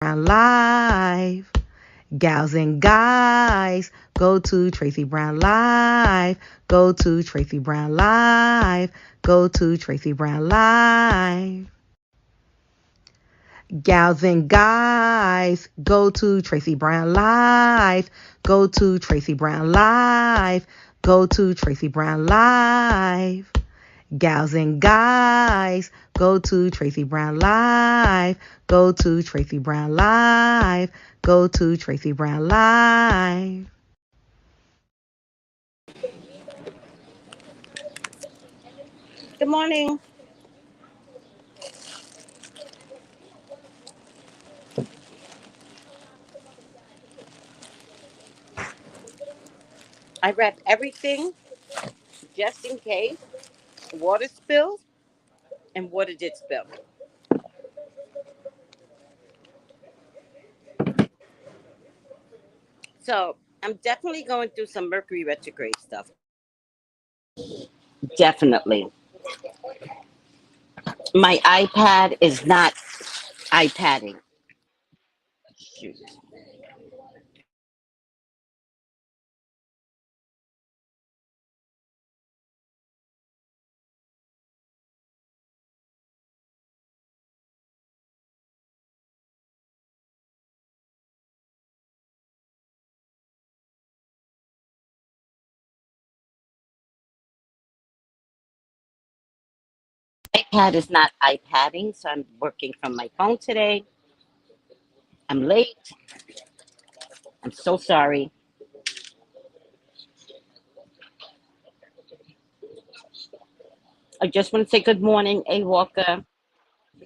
Brown Live. Gals and guys, go to Tracy Brown Live. Go to Tracy Brown Live. Go to Tracy Brown Live. Gals and guys, go to Tracy Brown Live. Go to Tracy Brown Live. Go to Tracy Brown Live. Gals and guys, go to Tracy Brown Live. Go to Tracy Brown Live. Go to Tracy Brown Live. Good morning. I wrapped everything just in case water spills, and water did spill. So I'm definitely going through some Mercury retrograde stuff. Definitely. My iPad is not iPadding. Shoot. iPad is not iPadding, so I'm working from my phone today. I'm late. I'm so sorry. I just want to say good morning, A. Walker,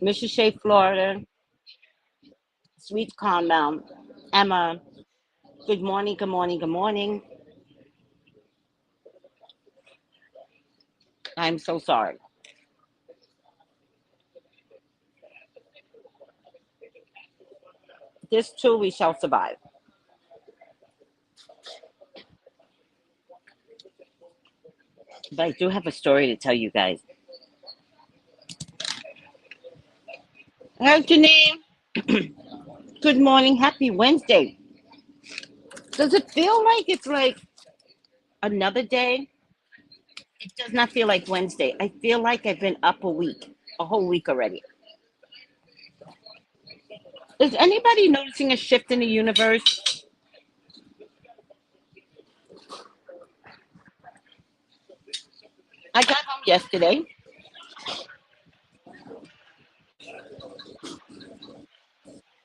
Mrs. Shea, Florida, Sweet Carmel, Emma. Good morning, good morning, good morning. I'm so sorry. This too we shall survive. But I do have a story to tell you guys. Hi, Janine. Good morning. Happy Wednesday. Does it feel like it's like another day? It does not feel like Wednesday. I feel like I've been up a whole week already. Is anybody noticing a shift in the universe? I got home yesterday,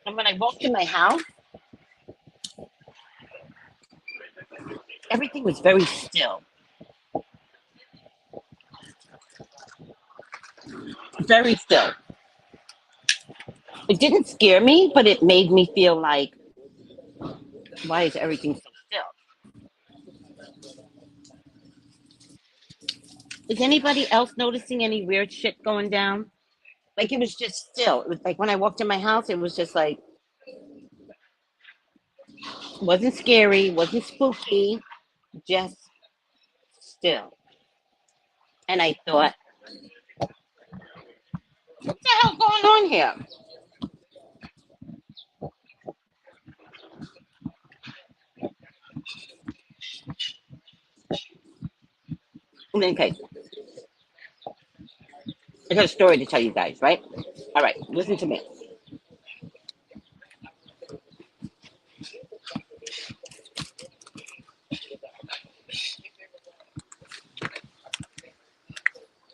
and when I walked in my house, everything was very still. Very still. It didn't scare me, but it made me feel like, why is everything so still? Is anybody else noticing any weird shit going down? Like it was just still. It was like when I walked in my house, it was just like wasn't scary, wasn't spooky, just still. And I thought, what the hell's going on here? Okay, I got a story to tell you guys, right? All right, listen to me.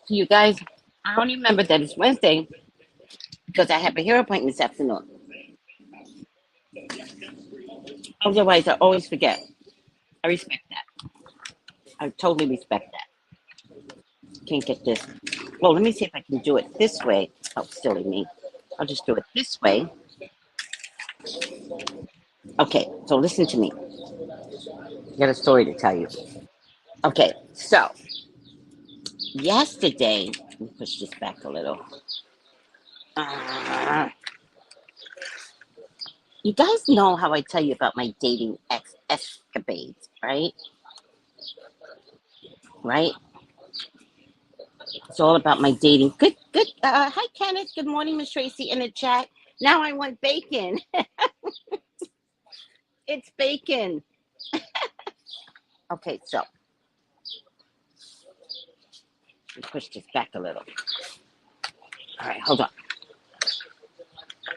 So you guys, I only remember that it's Wednesday because I have a hair appointment this afternoon. Otherwise, I always forget. I respect that. I totally respect that. Can't get this. Well, let me see if I can do it this way. Oh, silly me. I'll just do it this way. Okay, so listen to me. I got a story to tell you. Okay, so yesterday, let me push this back a little. Uh, you guys know how I tell you about my dating escapades, right? Right? It's all about my dating. Good, good. Hi, Kenneth. Good morning, Miss Tracy in the chat. Now I want bacon. It's bacon. Okay, so let me push this back a little. All right, hold on.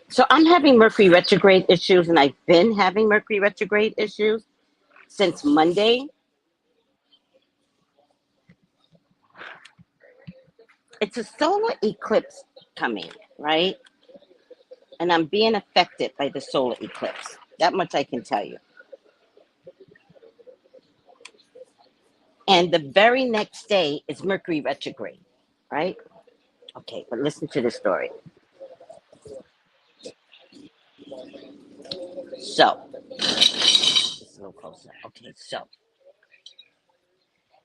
So I'm having Mercury retrograde issues, and I've been having Mercury retrograde issues since Monday. It's a solar eclipse coming, right? And I'm being affected by the solar eclipse. That much I can tell you. And the very next day is Mercury retrograde, right? Okay, but listen to this story. So, just a little closer. Okay, so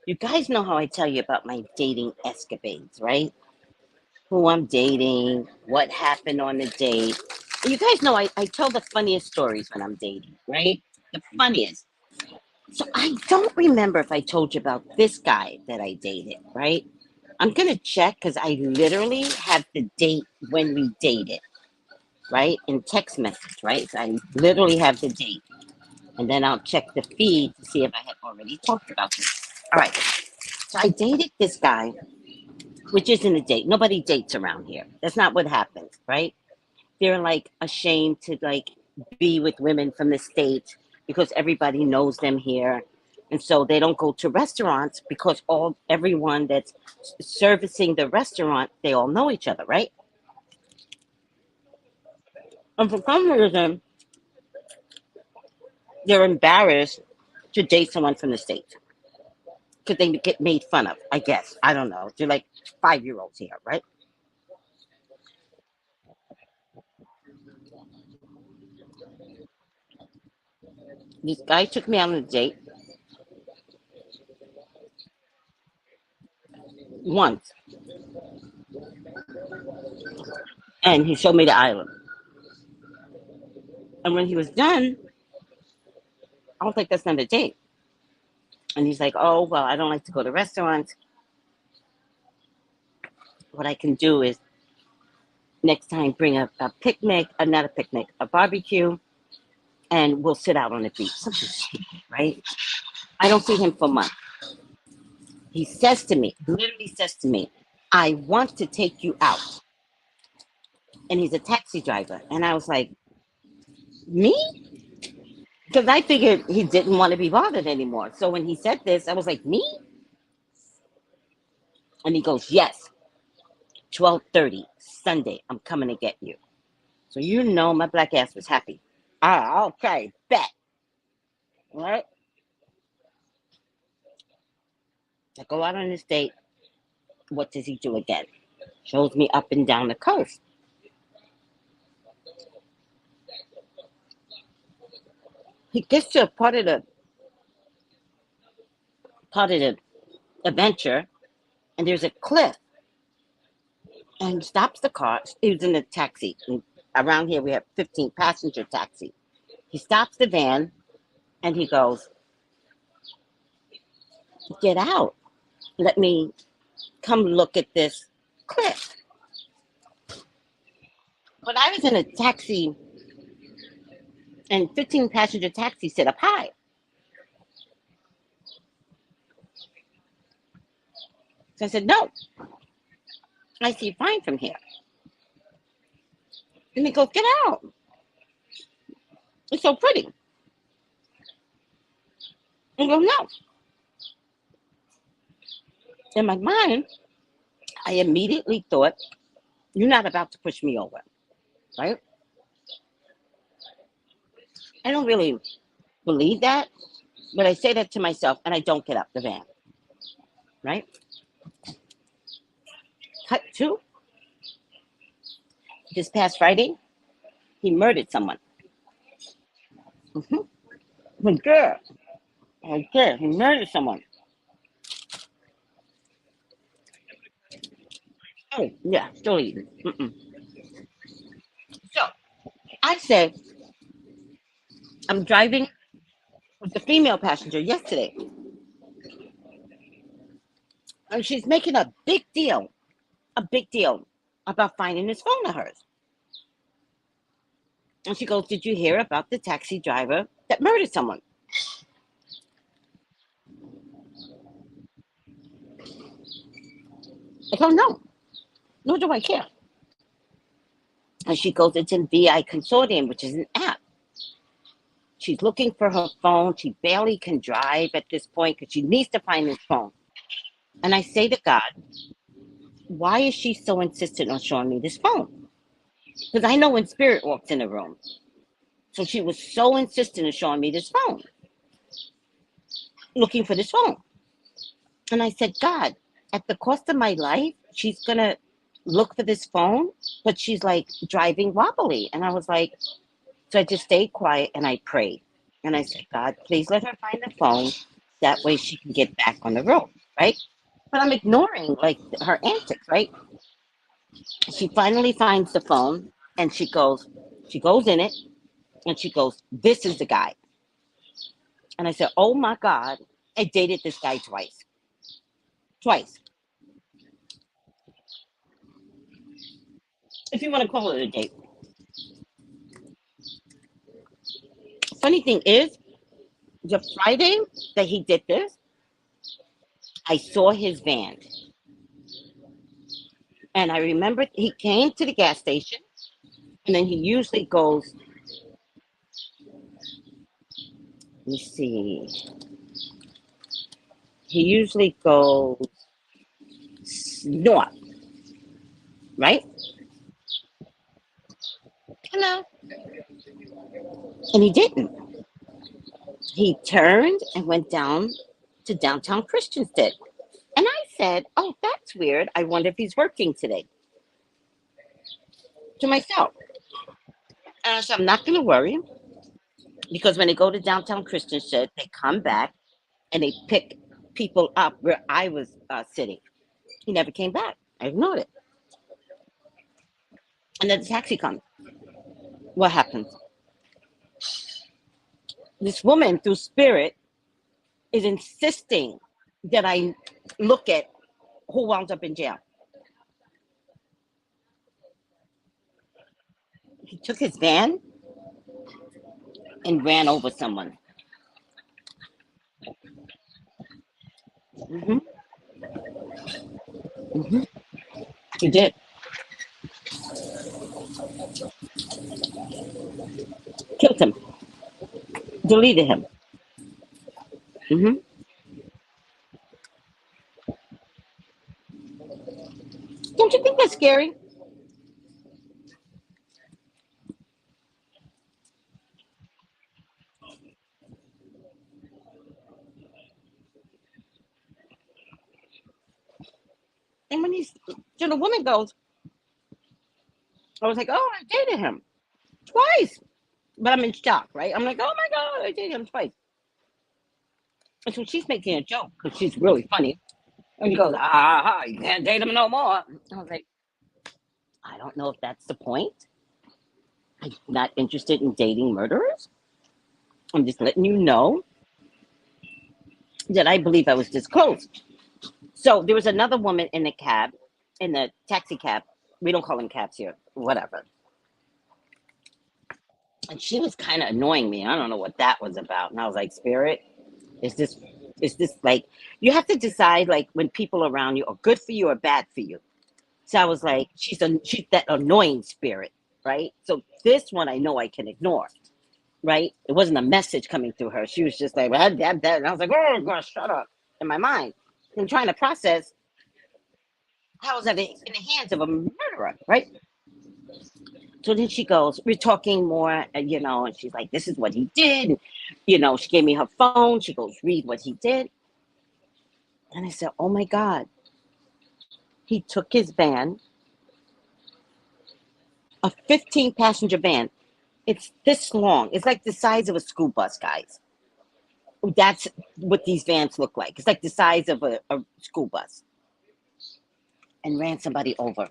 you guys know how I tell you about my dating escapades, right? Who I'm dating, what happened on the date. You guys know I tell the funniest stories when I'm dating, right? The funniest. So I don't remember if I told you about this guy that I dated, right? I'm gonna check because I literally have the date when we dated, right? In text message, right? So I literally have the date. And then I'll check the feed to see if I had already talked about this. All right. So I dated this guy, which isn't a date. Nobody dates around here. That's not what happens, right? They're like ashamed to like be with women from the States because everybody knows them here. And so they don't go to restaurants because everyone that's servicing the restaurant, they all know each other, right? And for some reason, they're embarrassed to date someone from the States because they get made fun of, I guess. I don't know. They're like 5-year-olds here, right? This guy took me out on a date once, and he showed me the island. And when he was done, I was like, that's not a date. And he's like, oh, well, I don't like to go to restaurants. What I can do is next time bring a picnic, not a picnic, a barbecue, and we'll sit out on the beach. Something stupid, right? I don't see him for months. He says to me, literally says to me, I want to take you out. And he's a taxi driver. And I was like, me? Because I figured he didn't want to be bothered anymore. So when he said this, I was like, me? And he goes, yes, 12:30 Sunday. I'm coming to get you. So you know my black ass was happy. Ah, okay, bet. All right. I go out on this date. What does he do again? Shows me up and down the coast. He gets to a part of the adventure, and there's a cliff, and he stops the car. He was in a taxi. And around here, we have 15 passenger taxi. He stops the van, and he goes, "Get out. Let me come look at this cliff." But I was in a taxi, and 15 passenger taxi sit up high. So I said, "No, I see fine from here." And he goes, "Get out. It's so pretty." And I go, "No." In my mind, I immediately thought, "You're not about to push me over, right?" I don't really believe that, but I say that to myself and I don't get up the van, right? Cut two, this past Friday, he murdered someone. Mm-hmm. He murdered someone. Oh, yeah, still eating. Mm-mm. So I said, I'm driving with the female passenger yesterday, and she's making a big deal about finding this phone of hers. And she goes, "Did you hear about the taxi driver that murdered someone?" I go, "No, nor do I care." And she goes, "It's in VI Consortium, which is an app." She's looking for her phone. She barely can drive at this point because she needs to find his phone. And I say to God, why is she so insistent on showing me this phone? Because I know when spirit walks in the room. So she was so insistent in showing me this phone, looking for this phone. And I said, God, at the cost of my life, she's going to look for this phone, but she's like driving wobbly. And I was like, so I just stayed quiet and I prayed. And I said, God, please let her find the phone. That way she can get back on the road, right? But I'm ignoring like her antics, right? She finally finds the phone and she goes in it and she goes, "This is the guy." And I said, "Oh my God, I dated this guy twice. Twice. If you want to call it a date." Funny thing is, the Friday that he did this, I saw his van. And I remember he came to the gas station and then he usually goes, let me see, he usually goes north, right? Hello. And he didn't. He turned and went down to downtown Christiansted. And I said, "Oh, that's weird. I wonder if he's working today," to myself. And I said, "I'm not going to worry because when they go to downtown Christiansted, they come back and they pick people up where I was sitting." He never came back. I ignored it. And then the taxi comes. What happens? This woman, through spirit, is insisting that I look at who wound up in jail. He took his van and ran over someone. Hmm. Hmm. He did. Killed him. Deleted him. Hmm. Don't you think that's scary? And when he's, so the woman goes, I was like, "Oh, I dated him twice." But I'm in shock, right? I'm like, "Oh my God, I dated him twice." And so she's making a joke because she's really funny. And he goes, "Ah, you can't date him no more." I was like, I don't know if that's the point. I'm not interested in dating murderers. I'm just letting you know that I believe I was disclosed. So there was another woman in the cab, in the taxi cab. We don't call them cabs here, whatever. And she was kind of annoying me. I don't know what that was about. And I was like, Spirit, is this is this like you have to decide like when people around you are good for you or bad for you. So I was like, she's that annoying spirit, right? So this one I know I can ignore, right? It wasn't a message coming through her. She was just like, well, that. And I was like, oh gosh, shut up in my mind. I'm trying to process how is that in the hands of a murderer, right? So then she goes, we're talking more, and she's like, this is what he did. And, she gave me her phone. She goes, read what he did. And I said, oh my God. He took his van, a 15 passenger van. It's this long. It's like the size of a school bus, guys. That's what these vans look like. It's like the size of a school bus, and ran somebody over.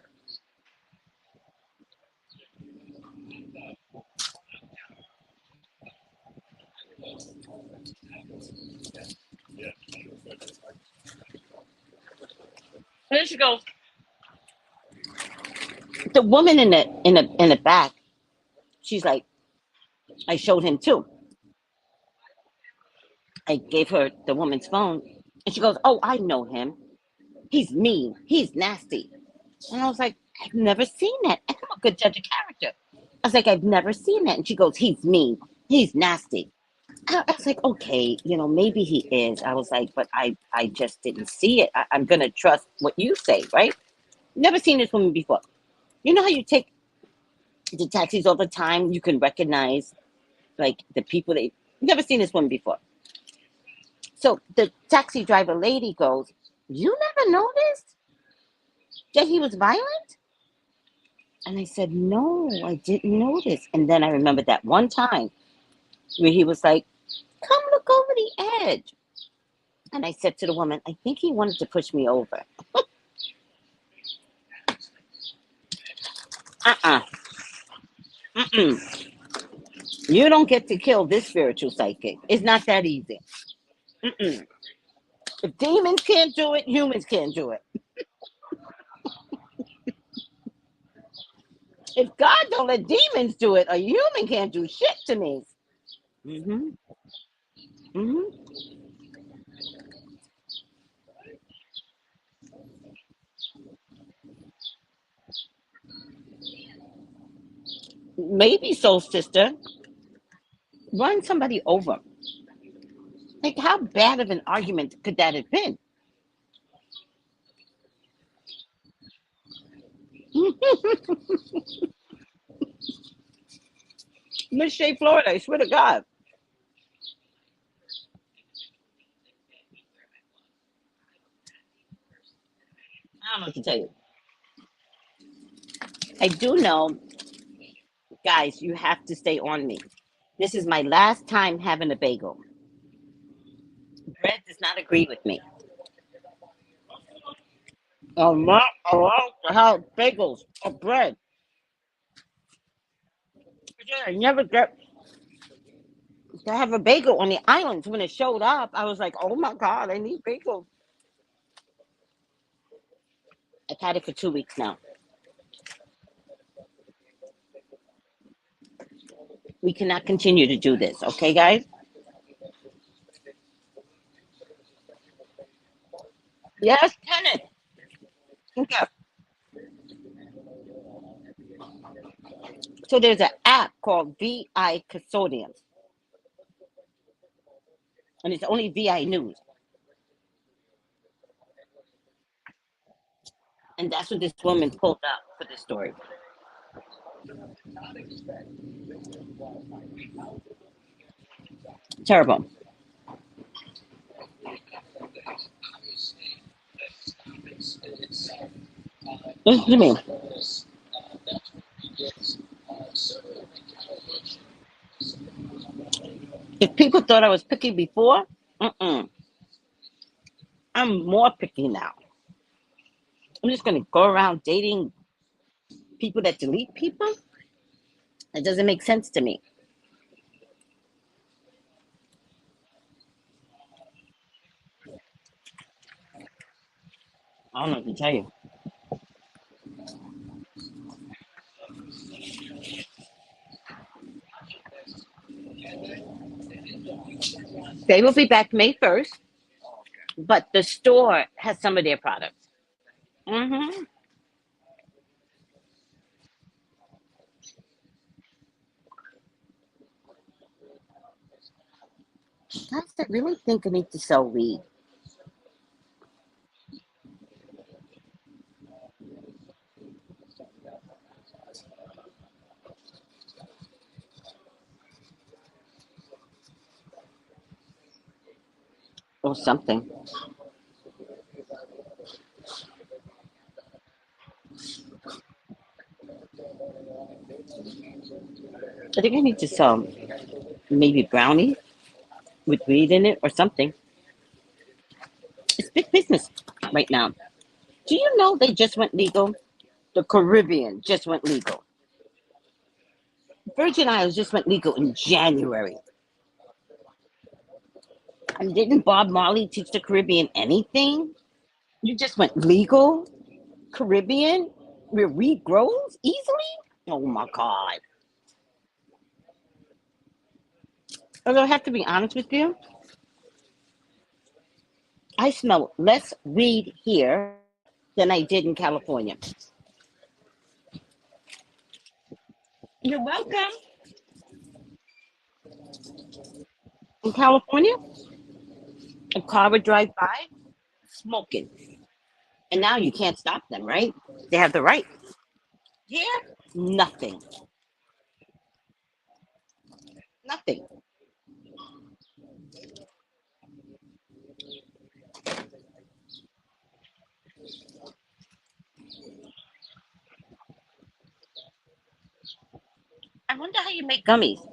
And then she goes, the woman in the back, she's like, I showed him too. I gave her the woman's phone, and she goes, "Oh, I know him. He's mean. He's nasty." And I was like, "I've never seen that. And I'm a good judge of character." I was like, "I've never seen that." And she goes, "He's mean. He's nasty." I was like, "Okay, maybe he is." I was like, "But I just didn't see it. I'm gonna trust what you say, right?" Never seen this woman before. You know how you take the taxis all the time? You can recognize like the people that never seen this woman before. So the taxi driver lady goes, "You never noticed that he was violent?" And I said, "No, I didn't notice." And then I remembered that one time where he was like, "Come look over the edge." And I said to the woman, "I think he wanted to push me over." Uh-uh. Mm-mm. You don't get to kill this spiritual psychic. It's not that easy. Mm-mm. If demons can't do it, humans can't do it. If God don't let demons do it, a human can't do shit to me. Mm-hmm. Mm-hmm. Maybe so, sister. Run somebody over. Like, how bad of an argument could that have been? Miss Shea, Florida, I swear to God. I don't know what to tell you. I do know, guys, you have to stay on me. This is my last time having a bagel. Bread does not agree with me. I'm not allowed to have bagels or bread. Yeah, I never get to have a bagel on the islands. When it showed up, I was like, "Oh my God, I need bagels." I've had it for 2 weeks now. We cannot continue to do this, okay, guys? Yes, tenant. Okay. So there's an app called VI Custodians, and it's only VI News. And that's what this woman pulled up for this story. Terrible. Listen to me. If people thought I was picky before, mm-mm, I'm more picky now. I'm just going to go around dating people that delete people. That doesn't make sense to me. I don't know what to tell you. They will be back May 1st, but the store has some of their products. Mm-hmm. Guys, I really think I need to sell weed or something. I think I need to sell maybe brownies with weed in it or something. It's big business right now. Do you know they just went legal? The Caribbean just went legal. Virgin Islands just went legal in January. And didn't Bob Marley teach the Caribbean anything? You just went legal Caribbean where weed grows easily? Oh my God. Although I have to be honest with you, I smell less weed here than I did in California. You're welcome. In California, a car would drive by smoking. And now you can't stop them, right? They have the right. Here, nothing. Nothing. I wonder how you make gummies.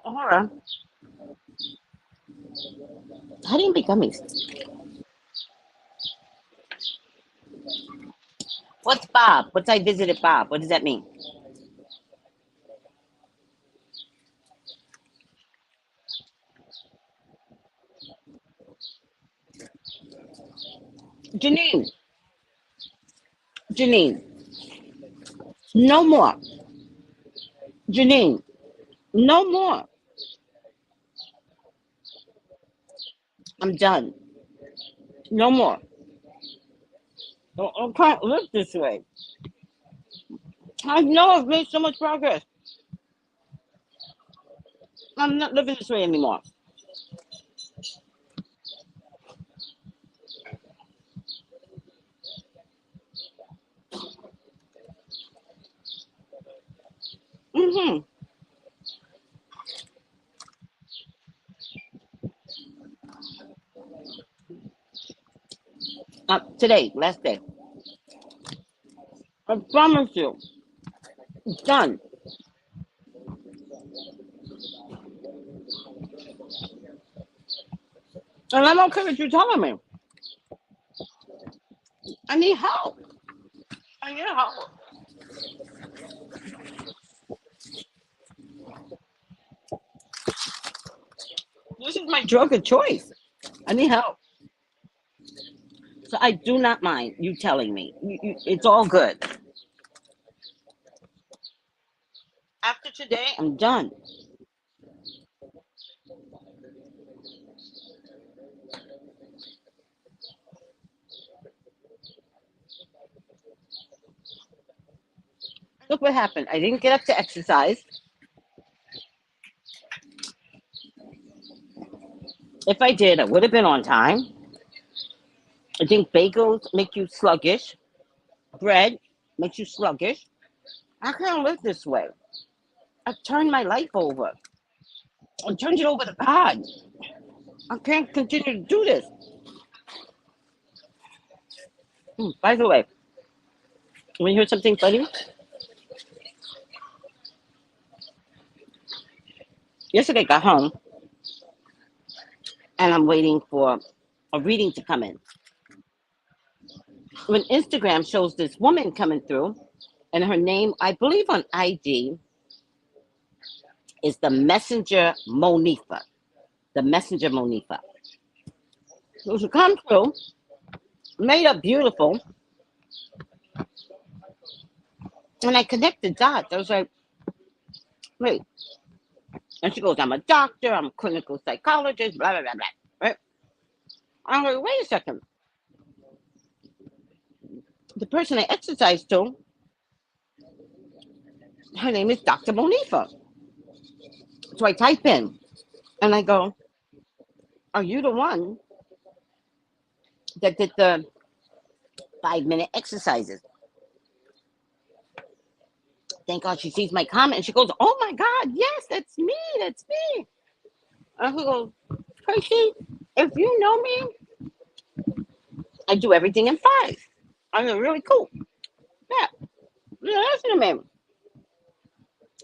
Aura, how do you make gummies? What's Bob? What's I visited Bob? What does that mean? Janine, Janine, no more. Janine, no more. I'm done. No more. I can't live this way. I know I've made so much progress. I'm not living this way anymore. Mm-hmm. Today, last day. I promise you, it's done. And I'm okay with you telling me. I need help. I need help. This is my drug of choice. I need help. So I do not mind you telling me. It's all good. After today, I'm done. Look what happened. I didn't get up to exercise. If I did, I would have been on time. I think bagels make you sluggish. Bread makes you sluggish. I can't live this way. I've turned my life over. I turned it over to God. I can't continue to do this. By the way, when you hear something funny, yesterday I got home and I'm waiting for a reading to come in. When Instagram shows this woman coming through, and her name, I believe on IG, is the messenger Monifah. The messenger Monifah. So she comes through, made up beautiful, and I connected dots. I was like, wait. And she goes, I'm a doctor, I'm a clinical psychologist, blah, blah, blah, blah. Right? I'm like, wait a second. The person I exercise to, her name is Dr. Monifah. So I type in and I go, are you the one that did the 5-minute exercises? Thank God she sees my comment and she goes, oh my God, yes, that's me, that's me. And she goes, Tracy, if you know me, I do everything in 5. I'm really cool. Yeah, listen to me.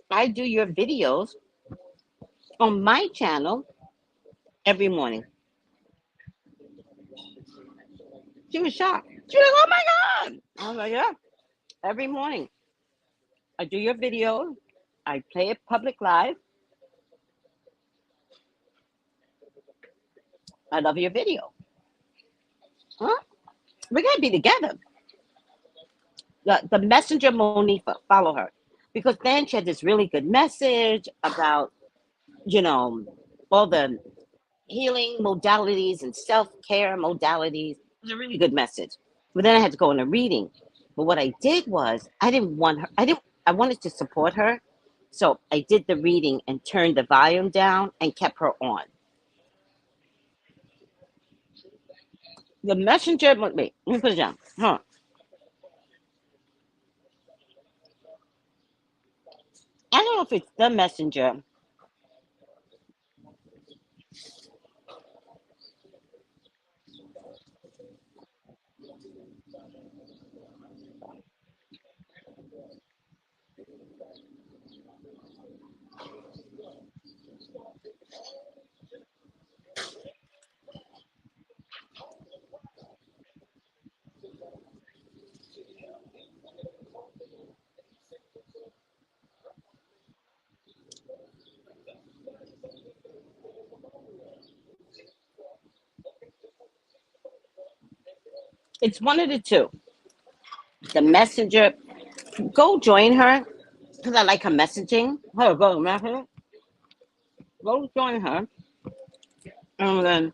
I do your videos on my channel every morning. She was shocked. She was like, oh my God. I was like, yeah, every morning. I do your video. I play it public live. I love your video. Huh? We're gonna be together. The messenger Monifah, follow her. Because then she had this really good message about, you know, all the healing modalities and self-care modalities. It was a really good message. But then I had to go in a reading. But what I did was I didn't want her I wanted to support her. So I did the reading and turned the volume down and kept her on. The messenger, wait, let me put it down. Huh. I don't know if it's the messenger. It's one of the two. The messenger, go join her because I like her messaging. Her, go join her and then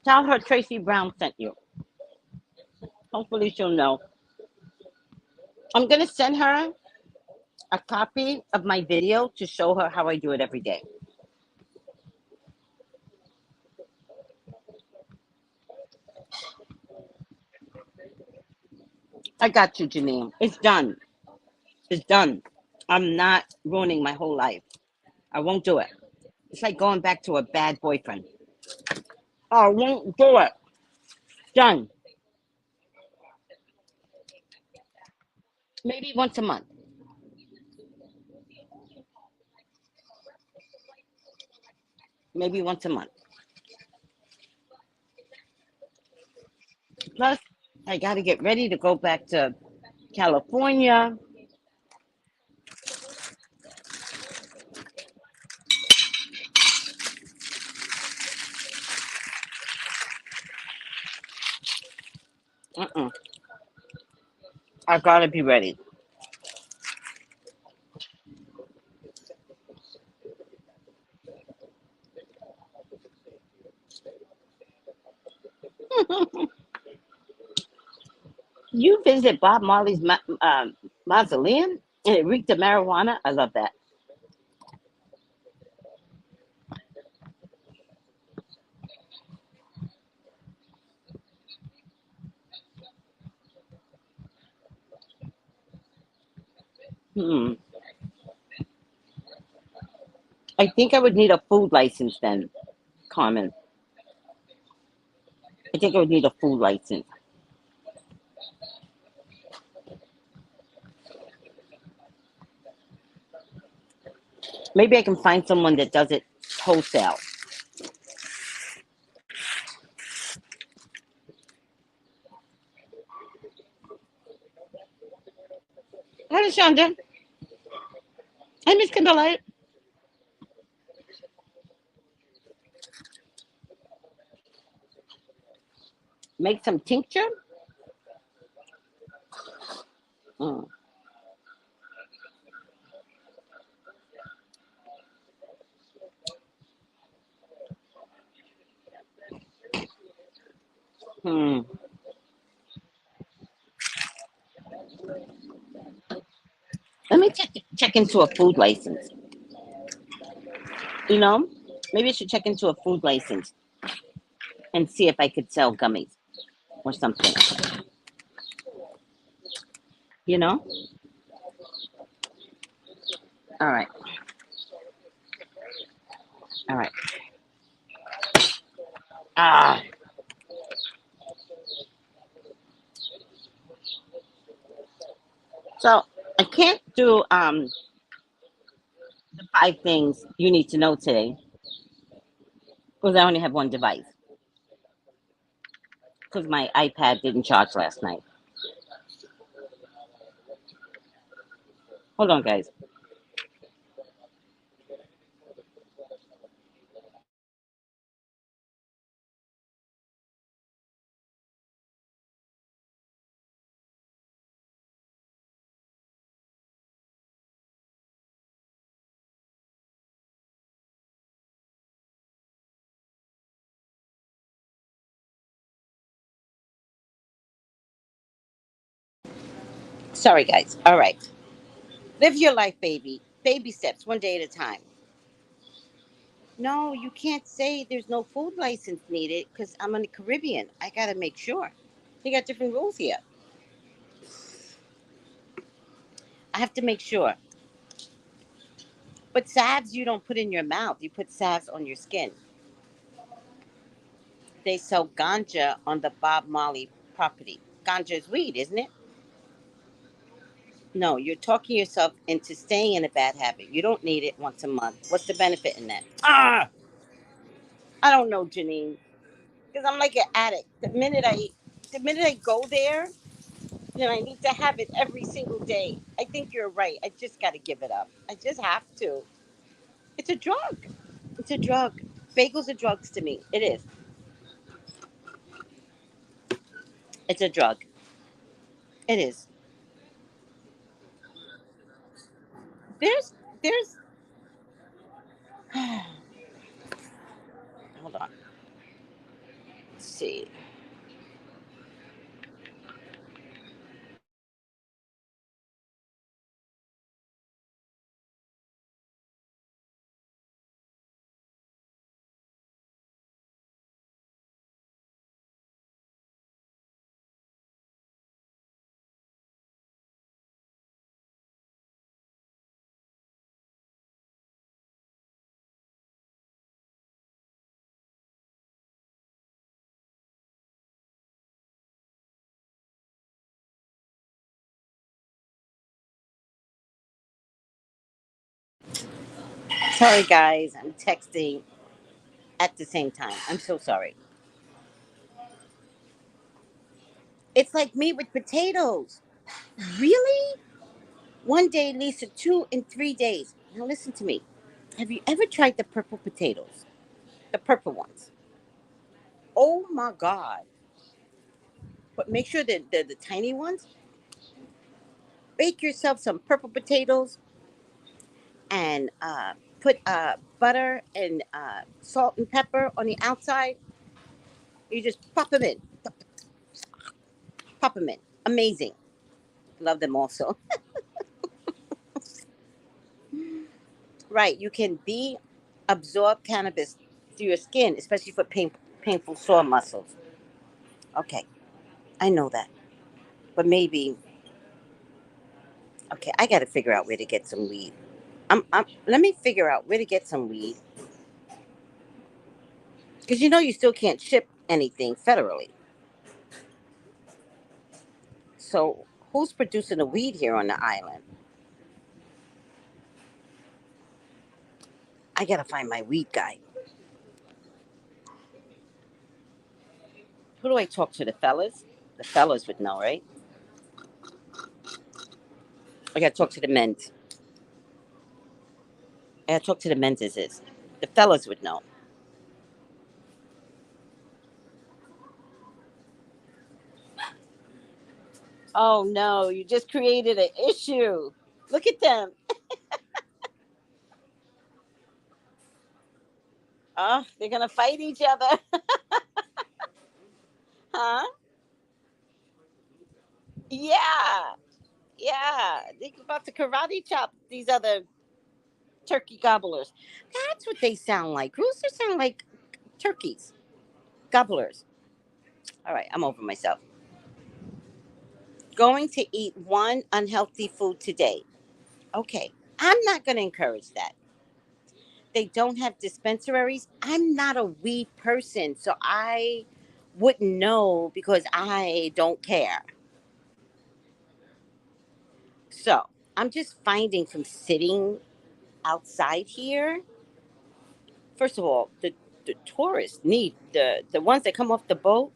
tell her Tracy Brown sent you. Hopefully she'll know. I'm gonna send her a copy of my video to show her how I do it every day. I got you, Janine. It's done. It's done. I'm not ruining my whole life. I won't do it. It's like going back to a bad boyfriend. I won't do it. Done. Maybe once a month. Maybe once a month. Plus, I got to get ready to go back to California. Uh-uh. I got to be ready. You visit Bob Marley's mausoleum and it reeked of marijuana. I love that. Hmm. I think I would need a food license then, Carmen. I think I would need a food license. Maybe I can find someone that does it wholesale. Hi, Shonda. Hi, Miss Kimberly. Make some tincture. Mm. Hmm. Let me check into a food license. You know, maybe I should check into a food license and see if I could sell gummies or something. You know? All right. All right. Ah. So I can't do the 5 things you need to know today because I only have one device because my iPad didn't charge last night. Hold on, guys. Sorry, guys. All right. Live your life, baby. Baby steps, one day at a time. No, you can't say there's no food license needed because I'm in the Caribbean. I got to make sure. They got different rules here. I have to make sure. But salves you don't put in your mouth. You put salves on your skin. They sell ganja on the Bob Marley property. Ganja is weed, isn't it? No, you're talking yourself into staying in a bad habit. You don't need it once a month. What's the benefit in that? I don't know, Janine. Because I'm like an addict. The minute I go there, then I need to have it every single day. I think you're right. I just got to give it up. I just have to. It's a drug. It's a drug. Bagels are drugs to me. It is. It's a drug. It is. There's. Hold on. Let's see. Sorry, guys. I'm texting at the same time. I'm so sorry. It's like me with potatoes. Really? One day leads to 2 and 3 days. Now listen to me. Have you ever tried the purple potatoes? The purple ones. Oh my God. But make sure that the tiny ones. Bake yourself some purple potatoes and put butter and salt and pepper on the outside. You just pop them in. Pop them in. Amazing. Love them also. Right. You can absorb cannabis through your skin, especially for painful sore muscles. Okay. I know that. But maybe, okay, I got to figure out where to get some weed. Let me figure out where to get some weed. Because you still can't ship anything federally. So who's producing the weed here on the island? I got to find my weed guy. Who do I talk to? The fellas? The fellas would know, right? I got to talk to the men's. I got to talk to the men's. Is. The fellas would know. Oh no, you just created an issue. Look at them. Oh, they're going to fight each other. Huh? Yeah. Yeah. They're about to karate chop these other turkey gobblers. That's what they sound like. Roosters sound like turkeys. Gobblers. All right, I'm over myself. Going to eat one unhealthy food today. Okay. I'm not going to encourage that. They don't have dispensaries. I'm not a weed person, so I wouldn't know because I don't care. So I'm just finding from sitting outside here. First of all, the tourists need the ones that come off the boat.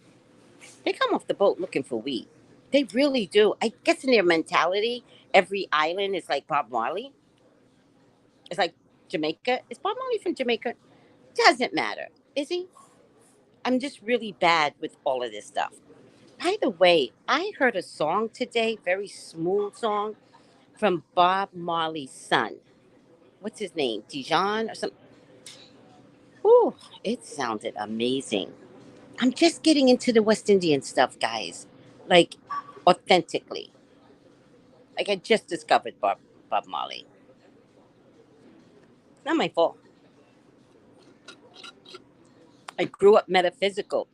They come off the boat looking for weed. They really do. I guess in their mentality, every island is like Bob Marley. It's like Jamaica. Is Bob Marley from Jamaica? Doesn't matter. Is he? I'm just really bad with all of this stuff. By the way, I heard a song today, very smooth song from Bob Marley's son. What's his name? Dijon or something? Ooh, it sounded amazing. I'm just getting into the West Indian stuff, guys. Like authentically. Like I just discovered Bob Marley. Not my fault. I grew up metaphysical.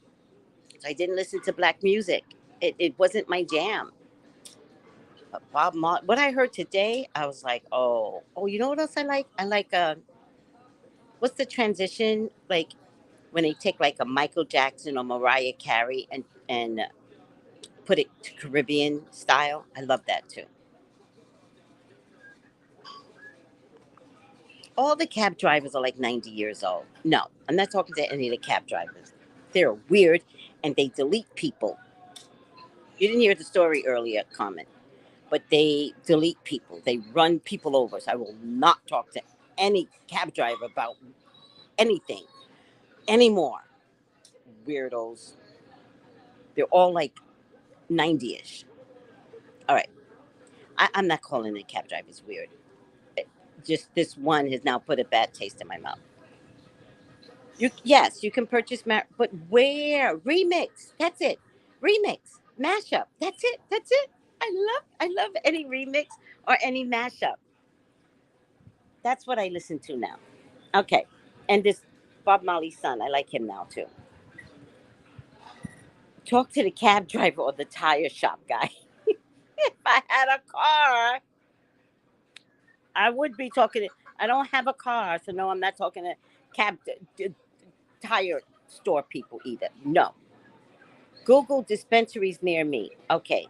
So I didn't listen to black music. It wasn't my jam. But Bob Marley, what I heard today, I was like, oh, you know what else I like? I like what's the transition like when they take like a Michael Jackson or Mariah Carey and put it to Caribbean style. I love that too. All the cab drivers are like 90 years old. No, I'm not talking to any of the cab drivers. They're weird and they delete people. You didn't hear the story earlier, comment, but they delete people. They run people over. So I will not talk to any cab driver about anything anymore. Weirdos. They're all like 90-ish. All right. I'm not calling the cab drivers weird. Just this one has now put a bad taste in my mouth. Yes, you can purchase, but where remix? That's it. Remix, mashup. That's it. That's it. I love any remix or any mashup. That's what I listen to now. Okay, and this Bob Marley's son, I like him now too. Talk to the cab driver or the tire shop guy. If I had a car, I would be talking to. I don't have a car, so no, I'm not talking to cab tire store people either. No. Google dispensaries near me. Okay.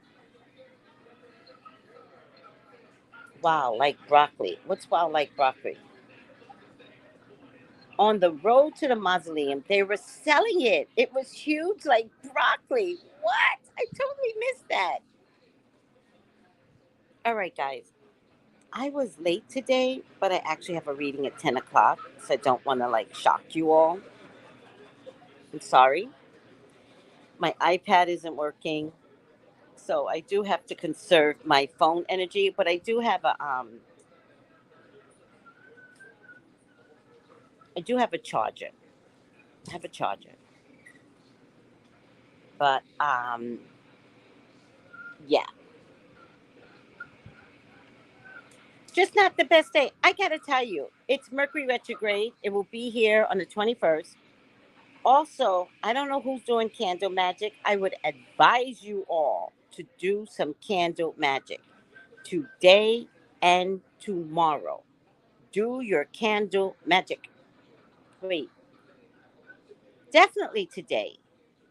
Wow, like broccoli. What's wow like broccoli? On the road to the mausoleum, they were selling it. It was huge, like broccoli. What? I totally missed that. All right, guys. I was late today, but I actually have a reading at 10 o'clock, so I don't want to like shock you all. I'm sorry. My iPad isn't working, so I do have to conserve my phone energy, but I do have a charger. I have a charger. But yeah, just not the best day. I gotta tell you, it's Mercury retrograde. It will be here on the 21st. Also, I don't know who's doing candle magic. I would advise you all to do some candle magic today and tomorrow. Do your candle magic. Wait, definitely today.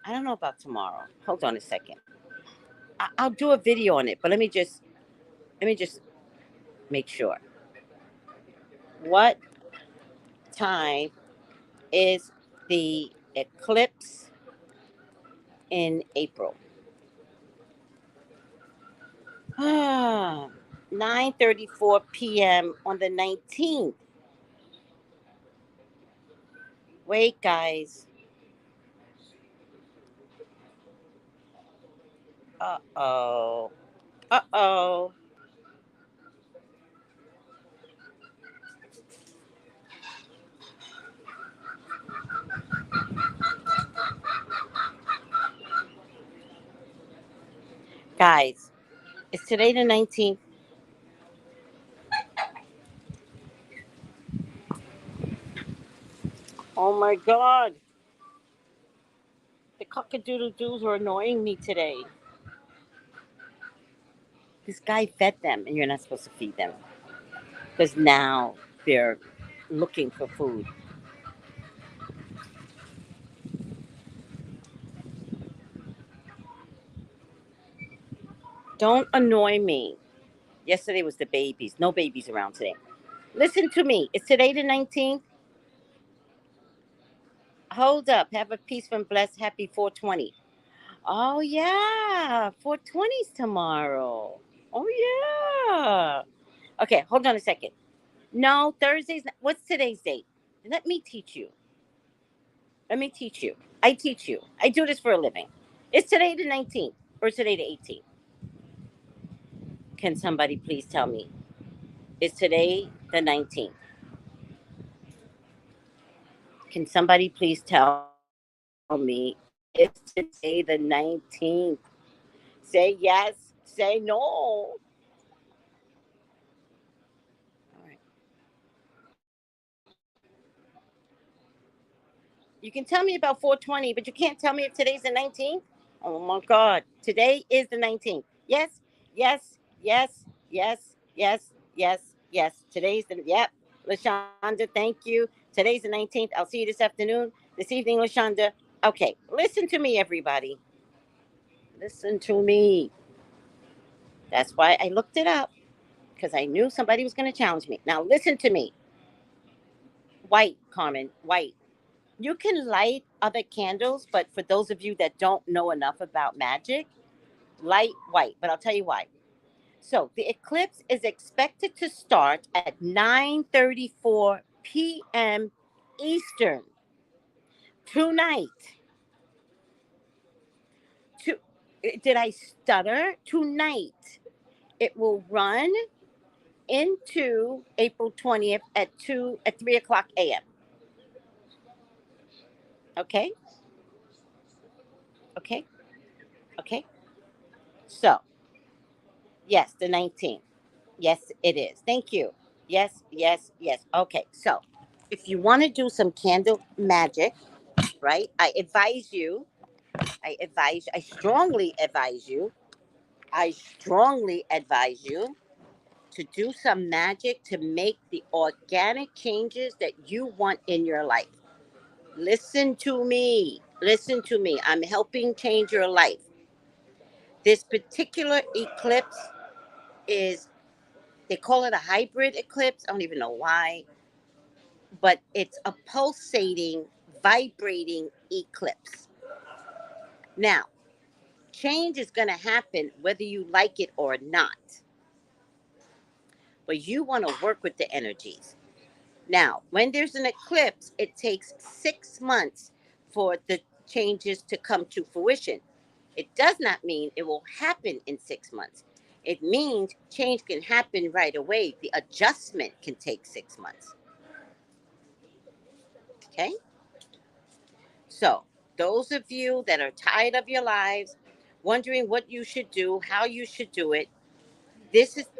I don't know about tomorrow. Hold on a second. I'll do a video on it, but let me just make sure. What time is the eclipse in April? 9:34 p.m. on the 19th. Wait, guys. Uh-oh. Uh-oh. Guys, is today the 19th? Oh my god. The cockadoodle-doos are annoying me today. This guy fed them, and you're not supposed to feed them. Because now they're looking for food. Don't annoy me. Yesterday was the babies. No babies around today. Listen to me. Is today the 19th? Hold up. Have a peace from blessed happy 420. Oh, yeah. 420's tomorrow. Oh, yeah. Okay, hold on a second. No, Thursday's. What's today's date? Let me teach you. Let me teach you. I teach you. I do this for a living. Is today the 19th or today the 18th? Can somebody please tell me? Is today the 19th? Can somebody please tell me? Is today the 19th? Say yes. Say no. You can tell me about 420, but you can't tell me if today's the 19th. Oh my God. Today is the 19th. Yes, yes, yes, yes, yes, yes, yes. Today's the, yep. LaShonda, thank you. Today's the 19th. I'll see you this afternoon, this evening, LaShonda. Okay, listen to me, everybody. Listen to me. That's why I looked it up, because I knew somebody was going to challenge me. Now, listen to me. White, Carmen, white. You can light other candles, but for those of you that don't know enough about magic, light white. But I'll tell you why. So the eclipse is expected to start at 9:34 p.m. Eastern tonight. To, did I stutter? Tonight. It will run into April 20th at 3 o'clock a.m. Okay, okay, okay. So yes, the 19th. Yes, it is. Thank you. Yes, yes, yes. Okay, so if you want to do some candle magic, right? I strongly advise you, I strongly advise you to do some magic to make the organic changes that you want in your life. Listen to me. Listen to me. I'm helping change your life. This particular eclipse is, they call it a hybrid eclipse. I don't even know why, but it's a pulsating, vibrating eclipse. Now, change is going to happen whether you like it or not, but you want to work with the energies. Now, when there's an eclipse, it takes 6 months for the changes to come to fruition. It does not mean it will happen in 6 months. It means change can happen right away. The adjustment can take 6 months. Okay? So, those of you that are tired of your lives, wondering what you should do, how you should do it,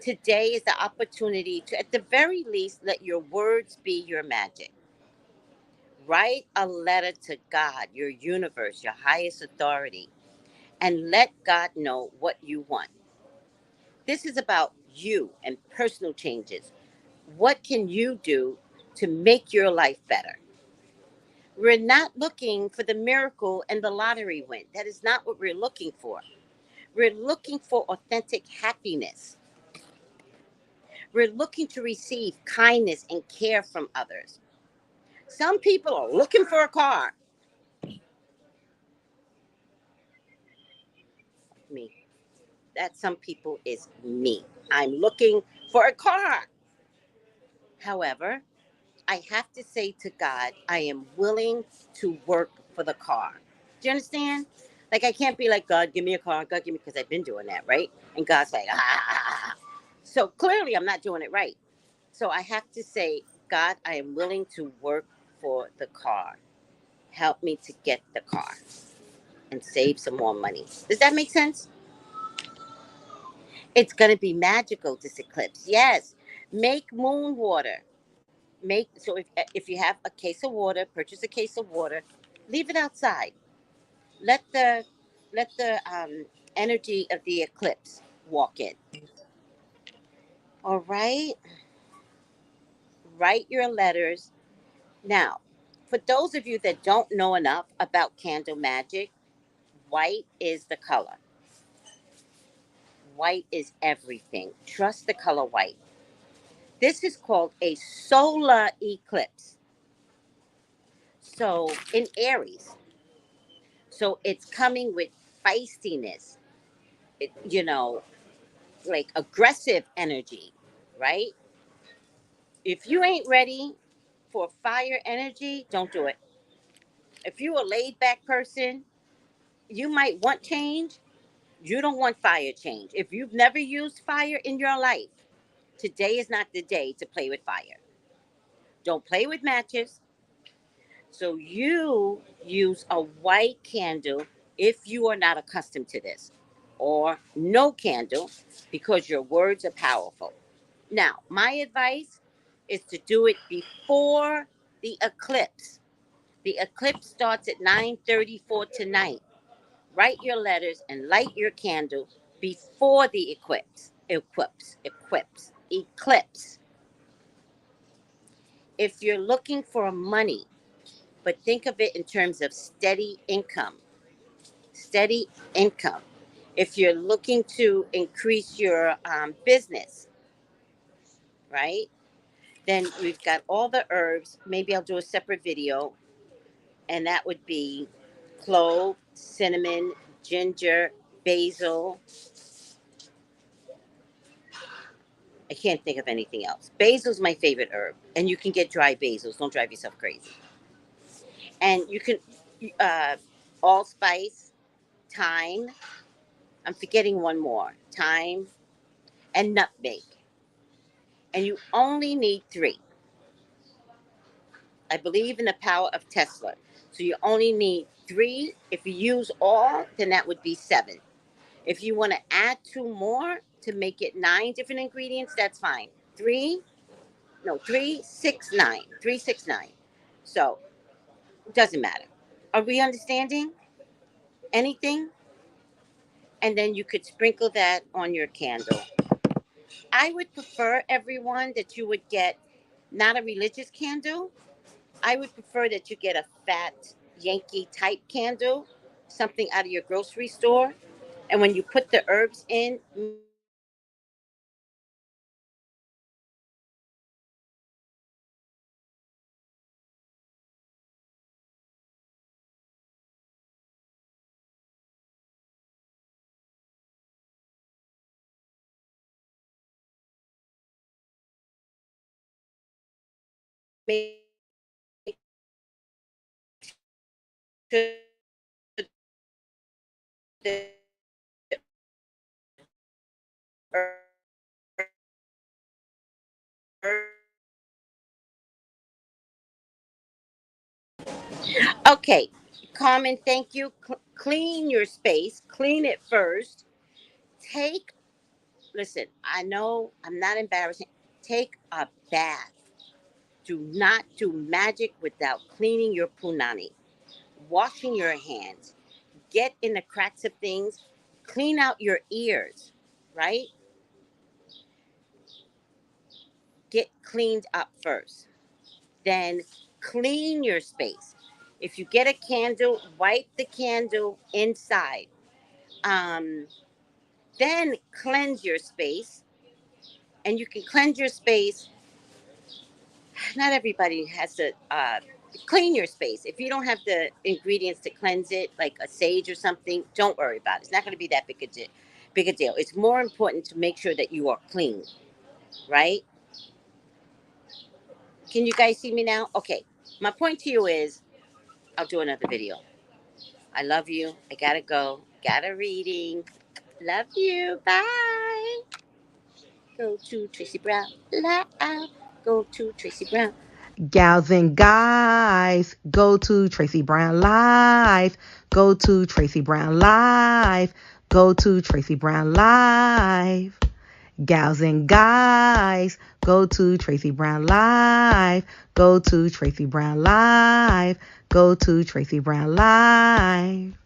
today is the opportunity to, at the very least, let your words be your magic. Write a letter to God, your universe, your highest authority, and let God know what you want. This is about you and personal changes. What can you do to make your life better? We're not looking for the miracle and the lottery win. That is not what we're looking for. We're looking for authentic happiness. We're looking to receive kindness and care from others. Some people are looking for a car. Me. That some people is me. I'm looking for a car. However, I have to say to God, I am willing to work for the car. Do you understand? Like, I can't be like, God, give me a car. God, give me, because I've been doing that, right? And God's like, ah. So clearly, I'm not doing it right. So I have to say, God, I am willing to work for the car. Help me to get the car and save some more money. Does that make sense? It's going to be magical, this eclipse. Yes. Make moon water. If you have a case of water, purchase a case of water, leave it outside. Let the energy of the eclipse walk in. All right. Write your letters. Now, for those of you that don't know enough about candle magic, white is the color. White is everything. Trust the color white. This is called a solar eclipse. So in Aries. So it's coming with feistiness, like aggressive energy, right? If you ain't ready for fire energy, don't do it. If you're a laid back person, you might want change. You don't want fire change. If you've never used fire in your life, today is not the day to play with fire. Don't play with matches. So you use a white candle if you are not accustomed to this, or no candle because your words are powerful. Now, my advice is to do it before the eclipse, The eclipse starts at 9:34 tonight. Write your letters and light your candle before the eclipse. If you're looking for money, but think of it in terms of steady income. If you're looking to increase your business, right? Then we've got all the herbs. Maybe I'll do a separate video, and that would be clove, cinnamon, ginger, basil. I can't think of anything else. Basil's my favorite herb, and you can get dry basils. Don't drive yourself crazy. And you can uh, allspice, thyme. I'm forgetting one more. Thyme and nutmeg. And you only need three. I believe in the power of Tesla. So you only need three. If you use all, then that would be seven. If you want to add two more to make it nine different ingredients, that's fine. Three, no, 3, 6, 9. 3, 6, 9. So it doesn't matter. Are we understanding anything? And then you could sprinkle that on your candle. I would prefer, everyone, that you would get not a religious candle. I would prefer that you get a fat Yankee type candle, something out of your grocery store. And when you put the herbs in, make sure the okay, Carmen, thank you. Clean your space. Clean it first. Take, listen, I know I'm not embarrassing. Take a bath. Do not do magic without cleaning your punani, washing your hands, get in the cracks of things, clean out your ears, right? Get cleaned up first. Then clean your space. If you get a candle, wipe the candle inside. Um, then cleanse your space. And you can cleanse your space. Not everybody has to clean your space. If you don't have the ingredients to cleanse it, like a sage or something, don't worry about it. It's not going to be that big a deal. It's more important to make sure that you are clean, right? Can you guys see me now? Okay. My point to you is, I'll do another video. I love you. I gotta go. Got a reading. Love you. Bye. Go to Tracy Brown Live. Go to Tracy Brown. Gals and guys, go to Tracy Brown Live. Go to Tracy Brown Live. Go to Tracy Brown Live. Gals and guys, go to Tracy Brown Live. Go to Tracy Brown Live. Go to Tracy Brown Live.